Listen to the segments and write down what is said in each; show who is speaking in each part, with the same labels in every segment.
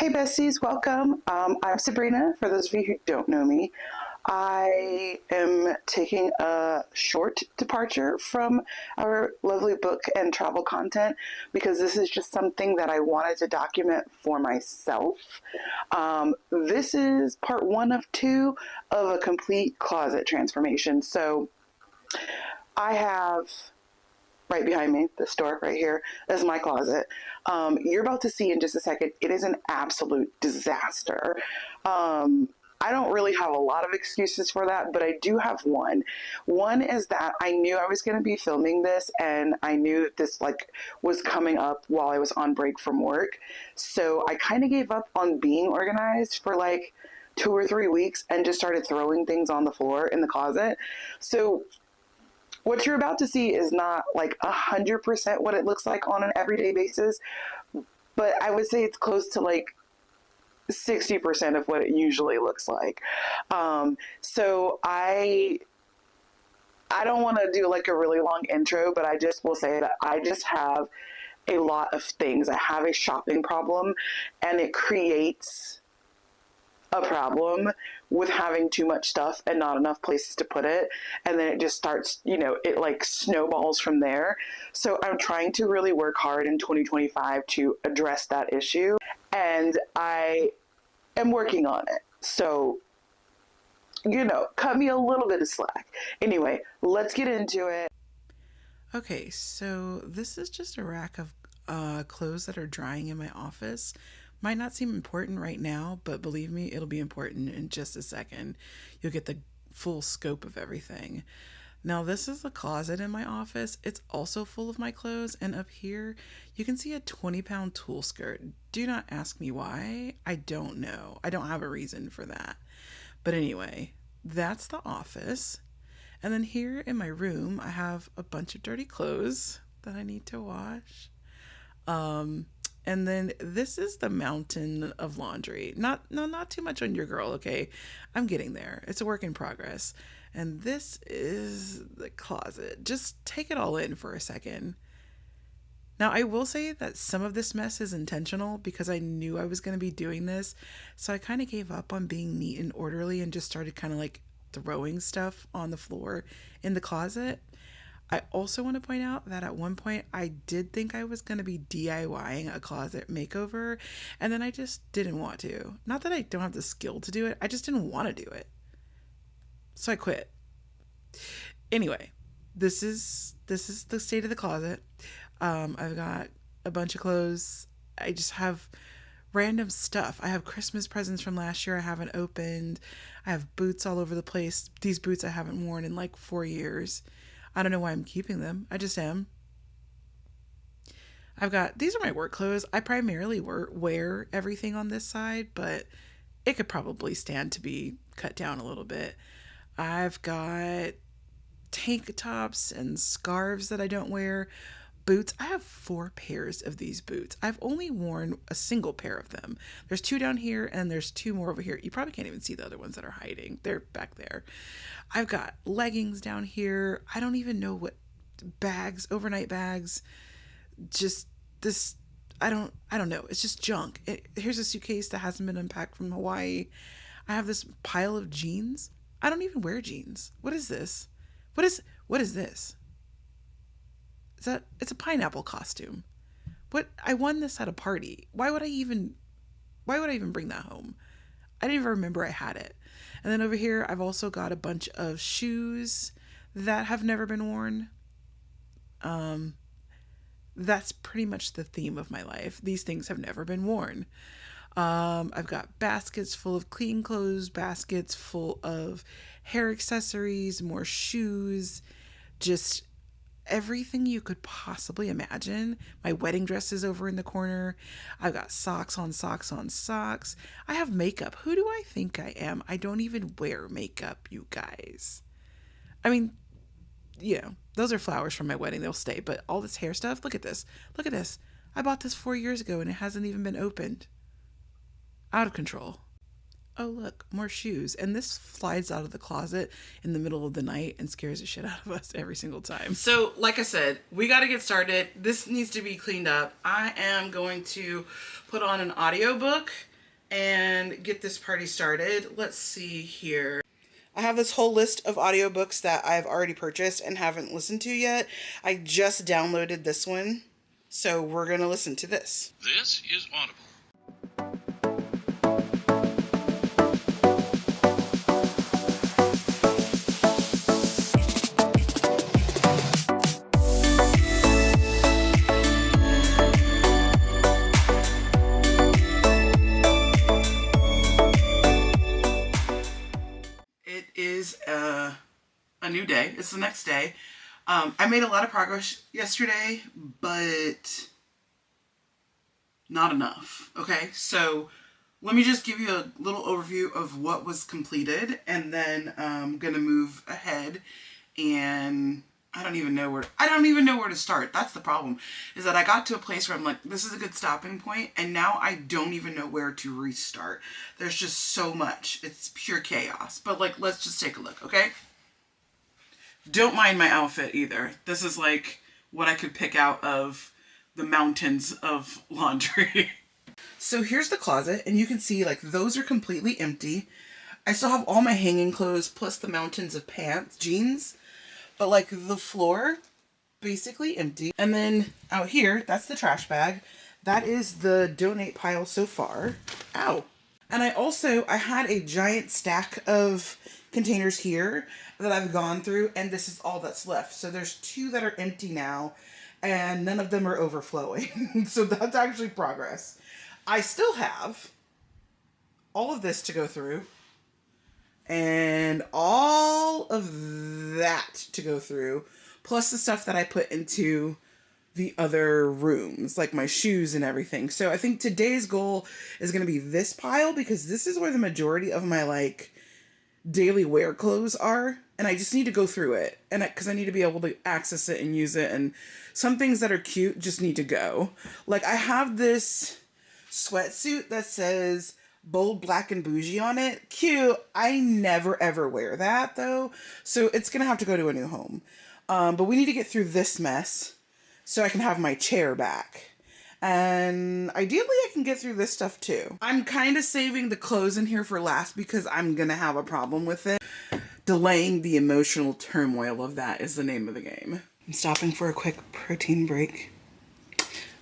Speaker 1: Hey besties, welcome. I'm Sabrina. For those of you who don't know me, I am taking a short departure from our lovely book and travel content because this is just something that I wanted to document for myself. This is part one of two of a complete closet transformation. So I have right behind me, this door right here, is my closet. You're about to see in just a second, it is an absolute disaster. I don't really have a lot of excuses for that, but I do have one. One is that I knew I was going to be filming this, and I knew that this was coming up while I was on break from work. So I kind of gave up on being organized for 2 or 3 weeks and just started throwing things on the floor in the closet. So what you're about to see is not 100% what it looks like on an everyday basis, but I would say it's close to 60% of what it usually looks like. So I don't want to do a really long intro, but I just will say that I just have a lot of things. I have a shopping problem, and it creates a problem with having too much stuff and not enough places to put it, and then it just starts, it snowballs from there. So I'm trying to really work hard in 2025 to address that issue, and I am working on it. So cut me a little bit of slack. Anyway, let's get into it.
Speaker 2: Okay, so this is just a rack of clothes that are drying in my office. Might not seem important right now, but believe me, it'll be important in just a second. You'll get the full scope of everything. Now, this is the closet in my office. It's also full of my clothes, and up here, you can see a 20-pound tulle skirt. Do not ask me why. I don't know. I don't have a reason for that. But anyway, that's the office. And then here in my room, I have a bunch of dirty clothes that I need to wash. And then this is the mountain of laundry. Not too much on your girl, okay? I'm getting there. It's a work in progress. And this is the closet. Just take it all in for a second. Now, I will say that some of this mess is intentional because I knew I was going to be doing this. So I kind of gave up on being neat and orderly and just started kind of throwing stuff on the floor in the closet. I also want to point out that at one point I did think I was going to be DIYing a closet makeover, and then I just didn't want to. Not that I don't have the skill to do it, I just didn't want to do it. So I quit. Anyway, this is the state of the closet. I've got a bunch of clothes. I just have random stuff. I have Christmas presents from last year I haven't opened. I have boots all over the place. These boots I haven't worn in 4 years. I don't know why I'm keeping them. I just am. These are my work clothes. I primarily wear everything on this side, but it could probably stand to be cut down a little bit. I've got tank tops and scarves that I don't wear. Boots. I have 4 pairs of these boots. I've only worn a single pair of them. There's 2 down here and there's 2 more over here. You probably can't even see the other ones that are hiding. They're back there. I've got leggings down here. I don't even know what bags, overnight bags. Just this, I don't know. It's just junk. Here's a suitcase that hasn't been unpacked from Hawaii. I have this pile of jeans. I don't even wear jeans. What is this? What is this? It's a pineapple costume. What? I won this at a party. Why would I even bring that home? I didn't even remember I had it. And then over here, I've also got a bunch of shoes that have never been worn. That's pretty much the theme of my life. These things have never been worn. I've got baskets full of clean clothes, baskets full of hair accessories, more shoes, just everything you could possibly imagine. My wedding dress is over in the corner. I've got socks on socks on socks. I have makeup. Who do I think I am? I don't even wear makeup, you guys. I mean, those are flowers from my wedding. They'll stay. But all this hair stuff, look at this. Look at this. I bought this 4 years ago and it hasn't even been opened. Out of control. Oh, look, more shoes. And this slides out of the closet in the middle of the night and scares the shit out of us every single time. So, like I said, we got to get started. This needs to be cleaned up. I am going to put on an audiobook and get this party started. Let's see here. I have this whole list of audiobooks that I've already purchased and haven't listened to yet. I just downloaded this one, so we're going to listen to this.
Speaker 3: This is Audible.
Speaker 2: It is a new day. It's the next day. I made a lot of progress yesterday, but not enough. Okay, so let me just give you a little overview of what was completed, and then I'm gonna move ahead. And I don't even know where to start. That's the problem, is that I got to a place where I'm like, this is a good stopping point, and now I don't even know where to restart. There's just so much. It's pure chaos. But like, let's just take a look, okay? Don't mind my outfit either. This is like what I could pick out of the mountains of laundry. So here's the closet, and you can see like those are completely empty. I still have all my hanging clothes plus the mountains of pants, jeans, but like the floor basically empty. And then out here, that's the trash bag. That is the donate pile so far. Ow. And I had a giant stack of containers here that I've gone through, and this is all that's left. So there's 2 that are empty now, and none of them are overflowing. So that's actually progress. I still have all of this to go through, and all of that to go through, plus the stuff that I put into the other rooms, like my shoes and everything. So I think today's goal is going to be this pile, because this is where the majority of my like daily wear clothes are, and I just need to go through it, and because I need to be able to access it and use it, and some things that are cute just need to go. Like I have this sweatsuit that says bold, black, and bougie on it. Cute. I never ever wear that though, so it's gonna have to go to a new home. But we need to get through this mess so I can have my chair back. And ideally I can get through this stuff too. I'm kind of saving the clothes in here for last because I'm gonna have a problem with it. Delaying the emotional turmoil of that is the name of the game. I'm stopping for a quick protein break.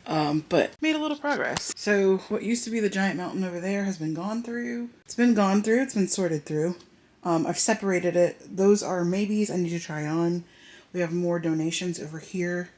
Speaker 2: But made a little progress. So what used to be the giant mountain over there has been gone through. It's been sorted through. I've separated it. Those are maybes I need to try on. We have more donations over here.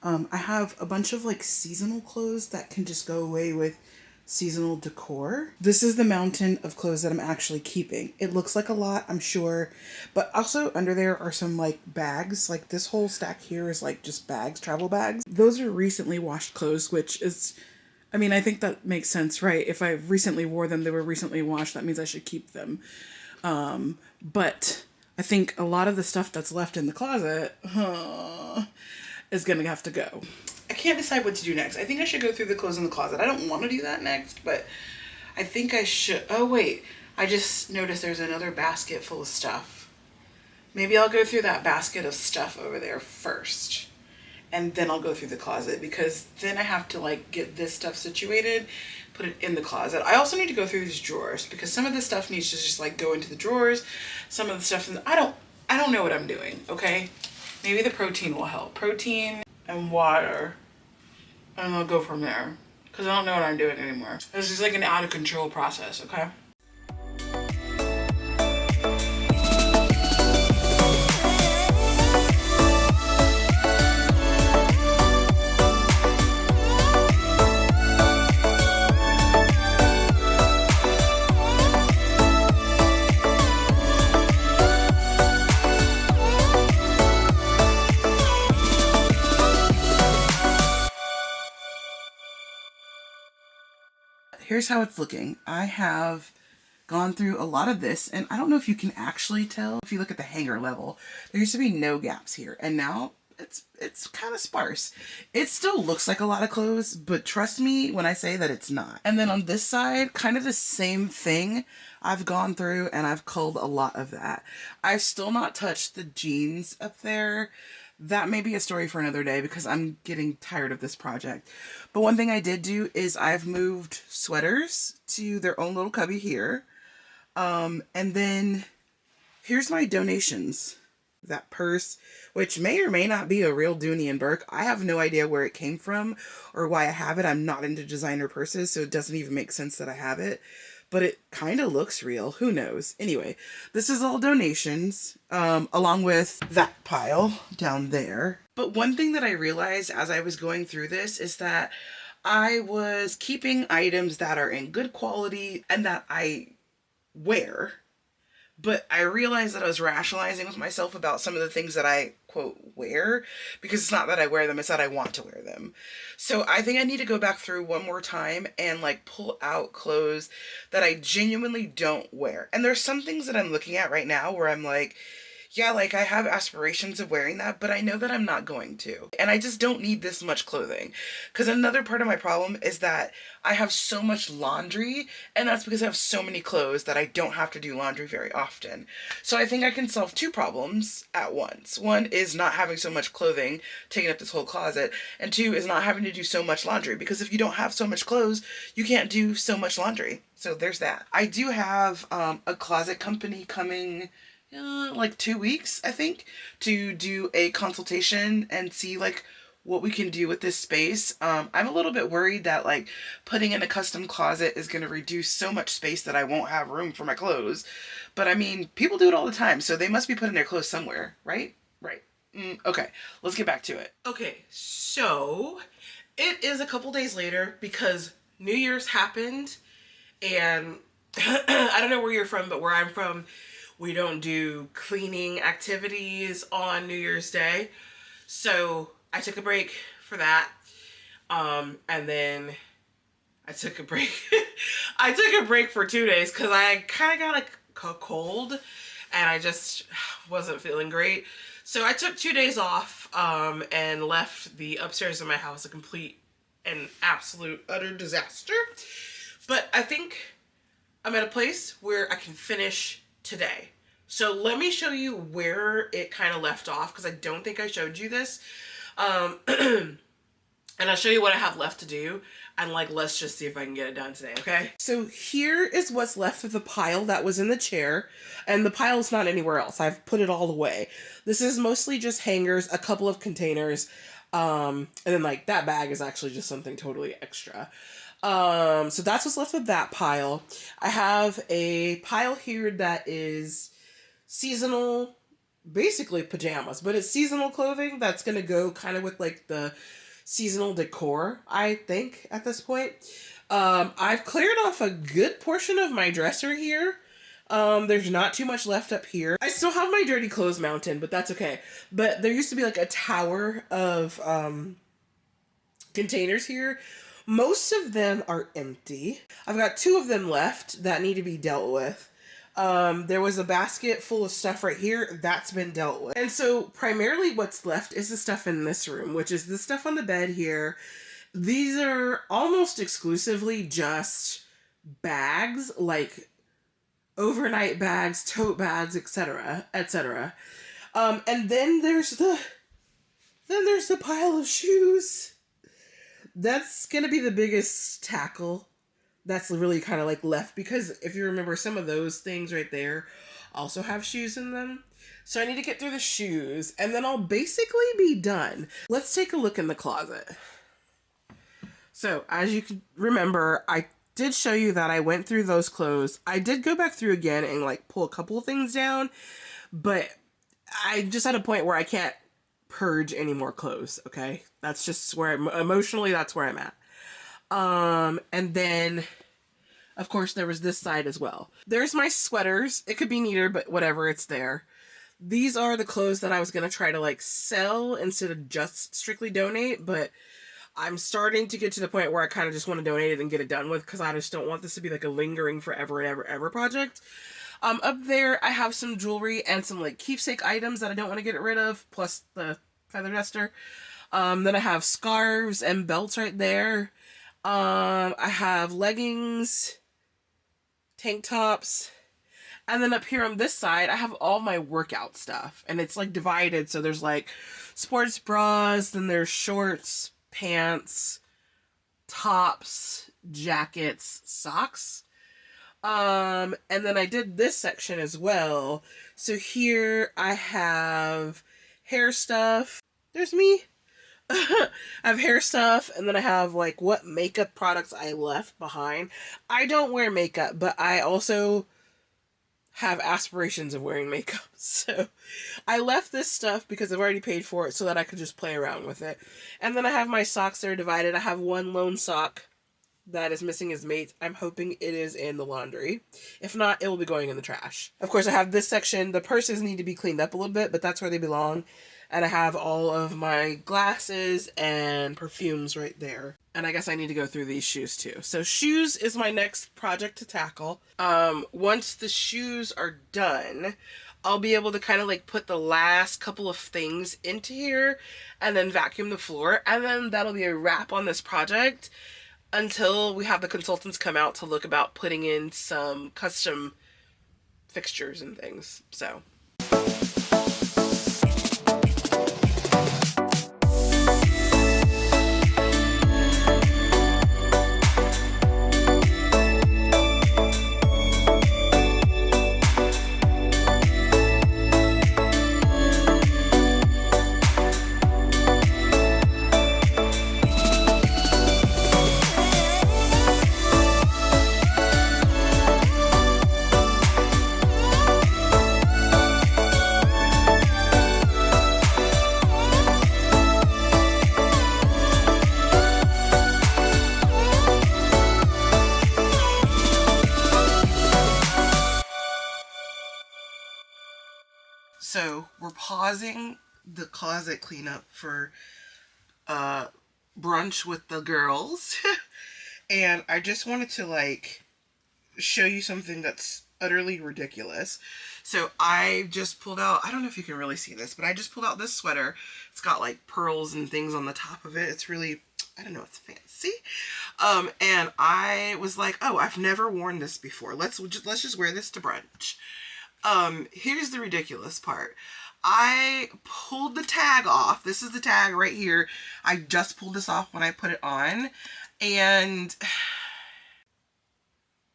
Speaker 2: I have a bunch of like seasonal clothes that can just go away with seasonal decor. This is the mountain of clothes that I'm actually keeping. It looks like a lot, I'm sure, but also under there are some like bags. Like this whole stack here is like just bags, travel bags. Those are recently washed clothes, which is, I mean, I think that makes sense, right? If I recently wore them, they were recently washed, that means I should keep them. But I think a lot of the stuff that's left in the closet is gonna have to go. I can't decide what to do next. I think I should go through the clothes in the closet. I don't want to do that next, but I think I should. Oh wait, I just noticed there's another basket full of stuff. Maybe I'll go through that basket of stuff over there first, and then I'll go through the closet, because then I have to like get this stuff situated, put it in the closet. I also need to go through these drawers, because some of this stuff needs to just like go into the drawers. Some of the stuff, I don't know what I'm doing, okay? Maybe the protein will help. Protein and water, and I'll go from there, because I don't know what I'm doing anymore. This is like an out of control process, okay? Here's how it's looking. I have gone through a lot of this, and I don't know if you can actually tell. If you look at the hanger level, there used to be no gaps here, and now it's kind of sparse. It still looks like a lot of clothes, but trust me when I say that it's not. And then on this side, kind of the same thing. I've gone through and I've culled a lot of that. I've still not touched the jeans up there. that may be a story for another day because I'm getting tired of this project. But one thing I did do is I've moved sweaters to their own little cubby here. And then here's my donations. That purse, which may or may not be a real Dooney and Burke. I have no idea where it came from or why I have it. I'm not into designer purses, so it doesn't even make sense that I have it. But it kind of looks real. Who knows? Anyway, this is all donations, along with that pile down there. But one thing that I realized as I was going through this is that I was keeping items that are in good quality and that I wear. But I realized that I was rationalizing with myself about some of the things that I, quote, wear, because it's not that I wear them, it's that I want to wear them. So I think I need to go back through one more time and like pull out clothes that I genuinely don't wear. And there's some things that I'm looking at right now where I'm like, yeah, like I have aspirations of wearing that, but I know that I'm not going to. And I just don't need this much clothing. Because another part of my problem is that I have so much laundry, and that's because I have so many clothes that I don't have to do laundry very often. So I think I can solve two problems at once. One is not having so much clothing taking up this whole closet, and two is not having to do so much laundry. Because if you don't have so much clothes, you can't do so much laundry. So there's that. I do have a closet company coming like 2 weeks, I think, to do a consultation and see like what we can do with this space. I'm a little bit worried that like putting in a custom closet is going to reduce so much space that I won't have room for my clothes. But I mean, people do it all the time, so they must be putting their clothes somewhere, right? Right. Okay, let's get back to it. Okay, so it is a couple days later because New Year's happened, and I don't know where you're from, but where I'm from, we don't do cleaning activities on New Year's Day. So I took a break for that. And then I took a break. I took a break for 2 days because I kind of got a cold and I just wasn't feeling great. So I took 2 days off and left the upstairs of my house a complete and absolute utter disaster. But I think I'm at a place where I can finish today. So let me show you where it kind of left off because I don't think I showed you this. And I'll show you what I have left to do. And like, let's just see if I can get it done today, okay? So here is what's left of the pile that was in the chair. And the pile's not anywhere else. I've put it all away. This is mostly just hangers, a couple of containers. And then like that bag is actually just something totally extra. So that's what's left of that pile. I have a pile here that is seasonal, basically pajamas, but it's seasonal clothing that's going to go kind of with like the seasonal decor, I think, at this point. I've cleared off a good portion of my dresser here. There's not too much left up here. I still have my dirty clothes mounted, but that's okay. But there used to be like a tower of containers here. Most of them are empty. I've got 2 of them left that need to be dealt with. There was a basket full of stuff right here that's been dealt with. And so primarily what's left is the stuff in this room, which is the stuff on the bed here. These are almost exclusively just bags, like overnight bags, tote bags, etc., etc. And then there's the pile of shoes. That's gonna be the biggest tackle that's really kind of like left, because if you remember, some of those things right there also have shoes in them. So I need to get through the shoes and then I'll basically be done. Let's take a look in the closet. So as you can remember, I did show you that I went through those clothes. I did go back through again and like pull a couple of things down, but I just at a point where I can't purge any more clothes. Okay. That's just where emotionally, that's where I'm at. And then of course there was this side as well. There's my sweaters. It could be neater, but whatever, it's there. These are the clothes that I was going to try to like sell instead of just strictly donate, but I'm starting to get to the point where I kind of just want to donate it and get it done with, because I just don't want this to be like a lingering forever and ever project. Up there I have some jewelry and some like keepsake items that I don't want to get rid of, plus the feather duster. Then I have scarves and belts right there. I have leggings, tank tops, And then up here on this side, I have all my workout stuff. And it's like divided. So there's like sports bras, then there's shorts, pants, tops, jackets, socks. And then I did this section as well. So here I have hair stuff. There's me. I have hair stuff, and then I have like what makeup products I left behind. I don't wear makeup, but I also have aspirations of wearing makeup. So I left this stuff because I've already paid for it so that I could just play around with it. And then I have my socks that are divided. I have one lone sock that is missing his mate. I'm hoping it is in the laundry. If not, it will be going in the trash. Of course, I have this section. The purses need to be cleaned up a little bit, but that's where they belong. And I have all of my glasses and perfumes right there. And I guess I need to go through these shoes too. So shoes is my next project to tackle. Once the shoes are done, I'll be able to kind of like put the last couple of things into here and then vacuum the floor. And then that'll be a wrap on this project until we have the consultants come out to look about putting in some custom fixtures and things. So we're pausing the closet cleanup for brunch with the girls. And I just wanted to like show you something that's utterly ridiculous. So I just pulled out, I don't know if you can really see this, but I just pulled out this sweater. It's got like pearls and things on the top of it. It's really, I don't know, it's fancy. And I was like, oh, I've never worn this before. Let's just wear this to brunch. Here's the ridiculous part. I pulled the tag off. This is the tag right here. I just pulled this off when I put it on. And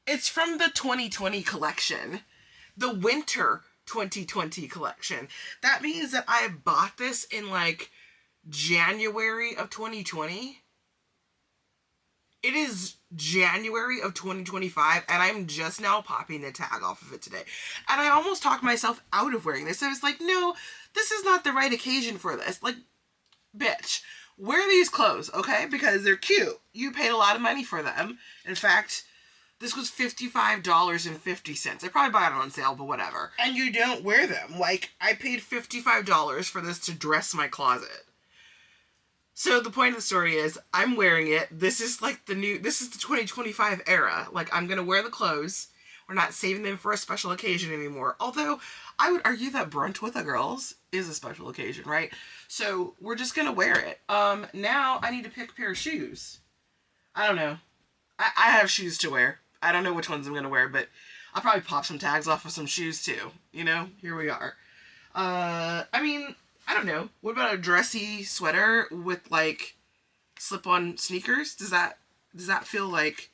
Speaker 2: it's from the 2020 collection. The winter 2020 collection. That means that I bought this in like January of 2020. It is January of 2025, and I'm just now popping the tag off of it today. And I almost talked myself out of wearing this. I was like, no, this is not the right occasion for this. Like, bitch, wear these clothes, okay? Because they're cute. You paid a lot of money for them. In fact, this was $55.50. I probably bought it on sale, but whatever. And you don't wear them. Like, I paid $55 for this to dress my closet. So the point of the story is, I'm wearing it. This is like this is the 2025 era. Like, I'm going to wear the clothes. We're not saving them for a special occasion anymore. Although, I would argue that brunch with the girls is a special occasion, right? So, we're just going to wear it. Now, I need to pick a pair of shoes. I don't know. I have shoes to wear. I don't know which ones I'm going to wear, but I'll probably pop some tags off of some shoes too. You know? Here we are. I mean, I don't know. What about a dressy sweater with like slip-on sneakers? Does that feel like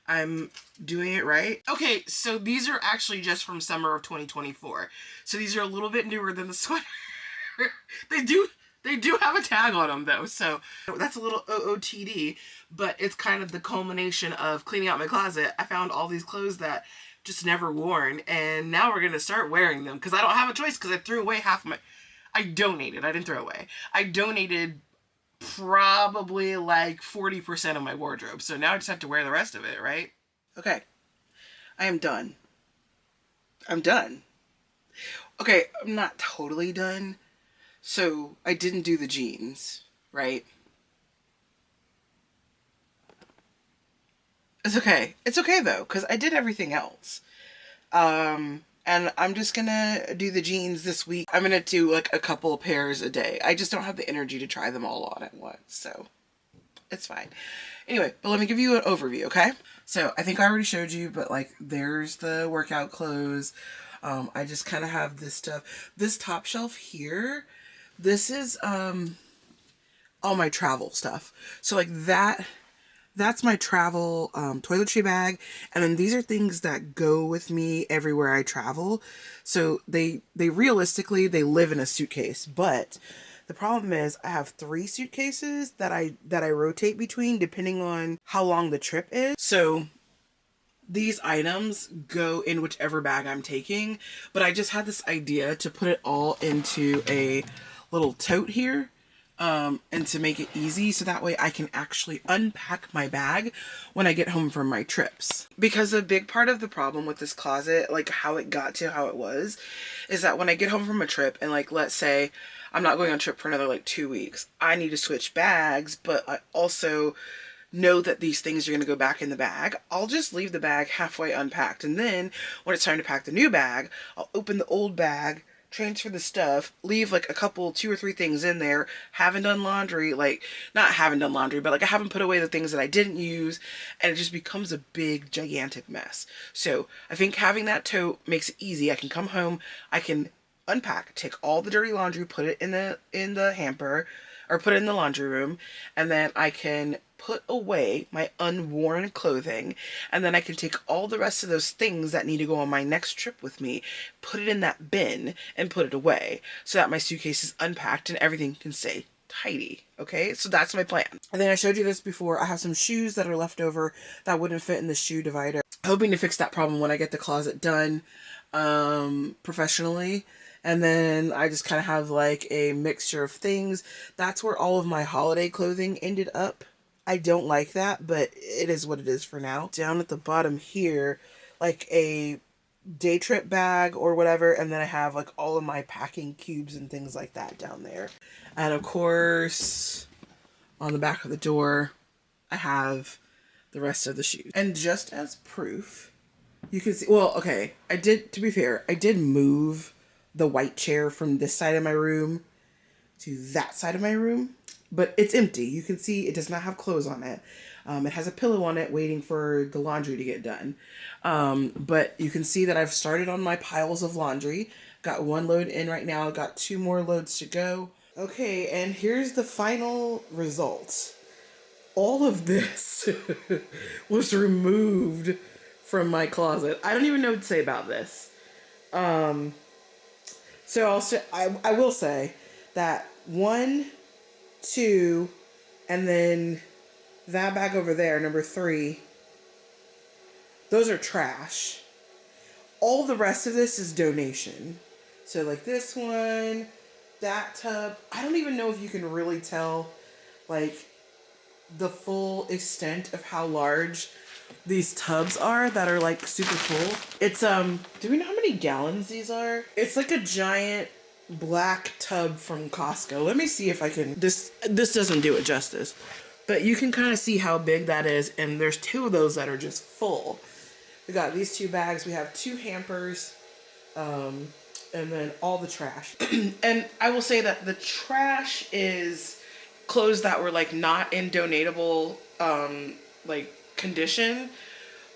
Speaker 2: I'm doing it right? Okay, so these are actually just from summer of 2024. So these are a little bit newer than the sweater. They do have a tag on them though, so that's a little OOTD, but it's kind of the culmination of cleaning out my closet. I found all these clothes that just never worn, and now we're gonna start wearing them because I don't have a choice because I threw away half of my... I donated. I didn't throw away. I donated probably like 40% of my wardrobe. So now I just have to wear the rest of it, right? Okay. I am done. I'm done. Okay, I'm not totally done. So I didn't do the jeans, right? It's okay. It's okay though, because I did everything else. And I'm just gonna do the jeans this week. I'm gonna do like a couple pairs a day. I just don't have the energy to try them all on at once, so it's fine. Anyway, but let me give you an overview, okay? So I think I already showed you, but like there's the workout clothes. I just kind of have this stuff. This top shelf here, this is all my travel stuff. So like that's my travel toiletry bag, and then these are things that go with me everywhere I travel. So they realistically they live in a suitcase, but the problem is I have 3 suitcases that I rotate between depending on how long the trip is. So these items go in whichever bag I'm taking, but I just had this idea to put it all into a little tote here, and to make it easy so that way I can actually unpack my bag when I get home from my trips. Because a big part of the problem with this closet, like how it got to how it was, is that when I get home from a trip and like let's say I'm not going on a trip for another like 2 weeks, I need to switch bags, but I also know that these things are going to go back in the bag. I'll just leave the bag halfway unpacked, and then when it's time to pack the new bag, I'll open the old bag, transfer the stuff, leave like a couple, 2 or 3 things in there, haven't done laundry, like not haven't done laundry, but like I haven't put away the things that I didn't use, and it just becomes a big gigantic mess. So I think having that tote makes it easy. I can come home, I can unpack, take all the dirty laundry, put it in the hamper, or put it in the laundry room, and then I can put away my unworn clothing, and then I can take all the rest of those things that need to go on my next trip with me, put it in that bin, and put it away so that my suitcase is unpacked and everything can stay tidy. Okay, so that's my plan. And then I showed you this before. I have some shoes that are left over that wouldn't fit in the shoe divider. Hoping to fix that problem when I get the closet done professionally. And then I just kind of have like a mixture of things. That's where all of my holiday clothing ended up. I don't like that, but it is what it is for now. Down at the bottom here, like a day trip bag or whatever, and then I have like all of my packing cubes and things like that down there. And of course, on the back of the door, I have the rest of the shoes. And just as proof, you can see, well, okay, to be fair, I did move the white chair from this side of my room to that side of my room, but it's empty. You can see it does not have clothes on it. It has a pillow on it waiting for the laundry to get done. But you can see that I've started on my piles of laundry. Got 1 load in right now. I've got 2 more loads to go. Okay, and here's the final result. All of this was removed from my closet. I don't even know what to say about this. So I will say that 1, 2, and then that bag over there, number 3, those are trash. All the rest of this is donation. So like this one, that tub, I don't even know if you can really tell like the full extent of how large these tubs are that are like super full. It's do we know how many gallons these are? It's like a giant black tub from Costco. Let me see if I can, this doesn't do it justice, but you can kind of see how big that is, and there's 2 of those that are just full. We got these 2 bags, we have 2 hampers, and then all the trash. And I will say that the trash is clothes that were like not in donatable like condition,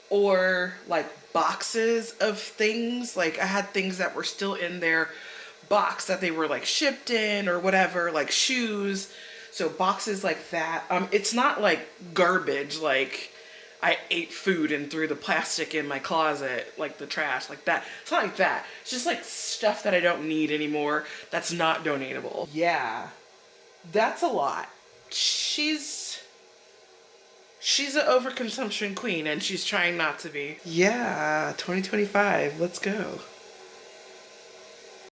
Speaker 2: or like boxes of things. Like I had things that were still in their box that they were like shipped in or whatever, like shoes. So boxes like that. It's not like garbage, like I ate food and threw the plastic in my closet, like the trash, like that. It's not like that. It's just like stuff that I don't need anymore that's not donatable. Yeah, that's a lot. She's an overconsumption queen, and she's trying not to be. Yeah, 2025, let's go.